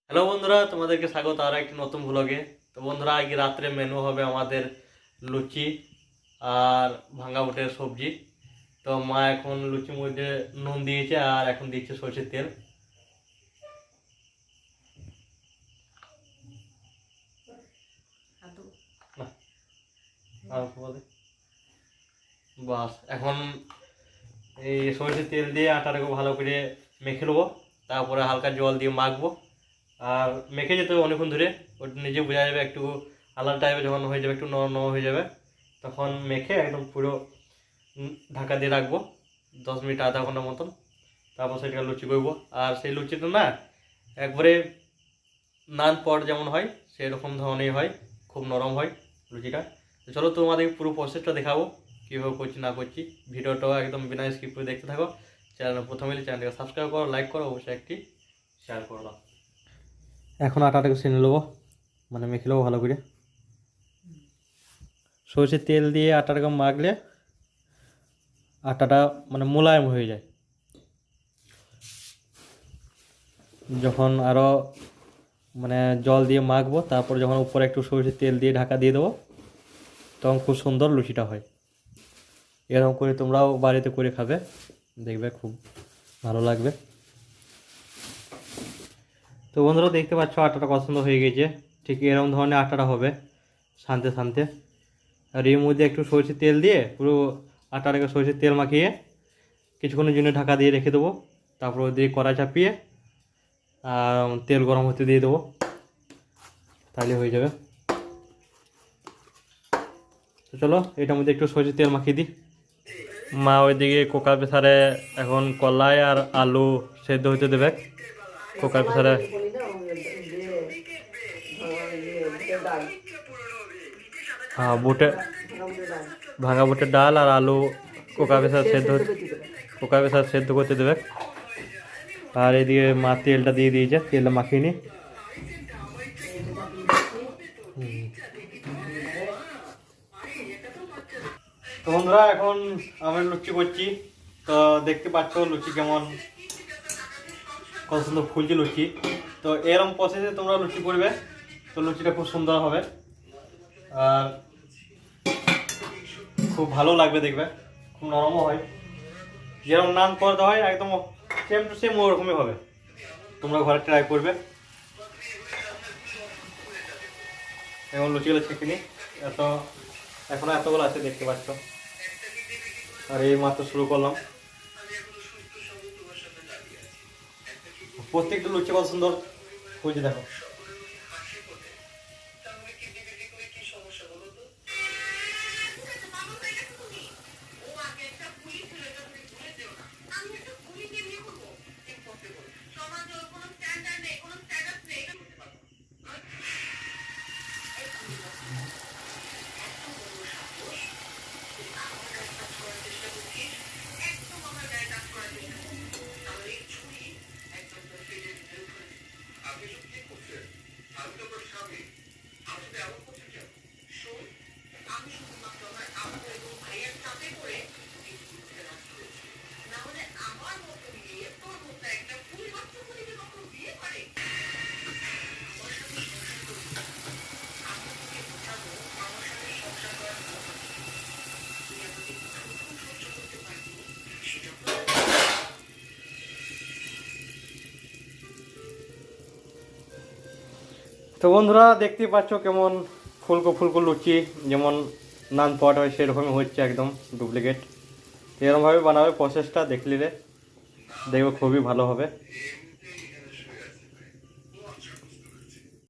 Hello বন্ধুরা, তোমাদেরকে স্বাগত আর একটি নতুন ব্লগে। তো বন্ধুরা, আজকে রাত্রে মেনু হবে আমাদের লুচি আর ভাঙা বুটের সবজি। তো মা এখন লুচির মধ্যে নুন দিয়েছে আর এখন দিচ্ছে সরষের তেল। বাস এখন এই সরষের তেল দিয়ে আটাটাকে ভালো করে মেখে নেবো, তারপরে হালকা জল দিয়ে মাখবো। আর মেখে যেতে হবে অনেকক্ষণ ধরে, ওটা নিজে বোঝা যাবে একটু আলাদা টাইপের যখন হয়ে যাবে, একটু নরম নরম হয়ে যাবে, তখন মেখে একদম পুরো ঢাকা দিয়ে রাখবো 10 মিনিট আধা ঘন্টার মতন। তারপর সেটাকে লুচি করবো। আর সেই লুচিটা না একবারে নান পট যেমন হয় সেরকম ধরনেরই হয়, খুব নরম হয় লুচিটা। তো চলো তোমাদের পুরো প্রসেসটা দেখাবো কীভাবে করছি না করছি। ভিডিওটাও একদম বিনা স্কিপ করে দেখতে থাকো। চ্যানেল প্রথমে চ্যানেলটাকে সাবস্ক্রাইব করো, লাইক করো, অবশ্যই একটি শেয়ার করো। এখন আটাটাকে সেনে নেবো, মানে মেখে নেবো ভালো করে। সরষের তেল দিয়ে আটাটাকে মাখলে আটাটা মানে মোলায়েম হয়ে যায়। যখন আরও মানে জল দিয়ে মাখবো, তারপর যখন উপরে একটু সরষের তেল দিয়ে ঢাকা দিয়ে দেবো, তখন খুব সুন্দর লুচিটা হয়। এরকম করে তোমরাও বাড়িতে করে খাবে, দেখবে খুব ভালো লাগবে। তো বন্ধুরা, দেখতে পাচ্ছ আটাটা পছন্দ হয়ে গেছে। ঠিক এরকম ধরনের আটাটা হবে শানতে শানতে। আর এর মধ্যে একটু সরষের তেল দিয়ে পুরো আটাটাকে সরষের তেল মাখিয়ে কিছুক্ষণের জন্য ঢাকা দিয়ে রেখে দেবো। তারপর ওই দিয়ে কড়াই চাপিয়ে তেল গরম হতে দিয়ে দেবো, তাহলে হয়ে যাবে। তো চলো এটার মধ্যে একটু সরষের তেল মাখিয়ে দিই। মা ওইদিকে কুকার প্রেসারে এখন কলাই আর আলু সেদ্ধ হতে দেবে। কুকার প্রেসারে হ্যাঁ, ভাঙা বুটের ডাল আর আলু কুকার প্রেসার সেদ্ধ করতে দেবে। আর এদিকে মা তেলটা দিয়ে দিয়েছে, তেলটা মাখিয়ে নি। তো বন্ধুরা, এখন আমি লুচি করছি। তো দেখতে পাচ্ছ লুচি কেমন কত সুন্দর ফুলছে লুচি। তো এরকম প্রসেসে তোমরা লুচি করবে, তো লুচিটা খুব সুন্দর হবে আর খুব ভালো লাগবে দেখবে, খুব নরমও হয়। যেরকম নান করতে হয় একদম সেম টু সেম ওরকমই হবে। তোমরা ঘরে ট্রাই করবে। এখন লুচিগুলো ছেঁকে নিই। এখনো এতগুলো আছে দেখতে পাচ্ছ, আর এই মাত্র শুরু করলাম। প্রত্যেকটা লুচি কত সুন্দর ফুলছে দেখো। তো বন্ধুরা, দেখতেই পাচ্ছ কেমন ফুলকো ফুলকো লুচি, যেমন নান পট হয় সেরকমই হচ্ছে, একদম ডুপ্লিকেট। এরকমভাবে বানাবে, প্রসেসটা দেখলে দেখবে খুবই ভালো হবে।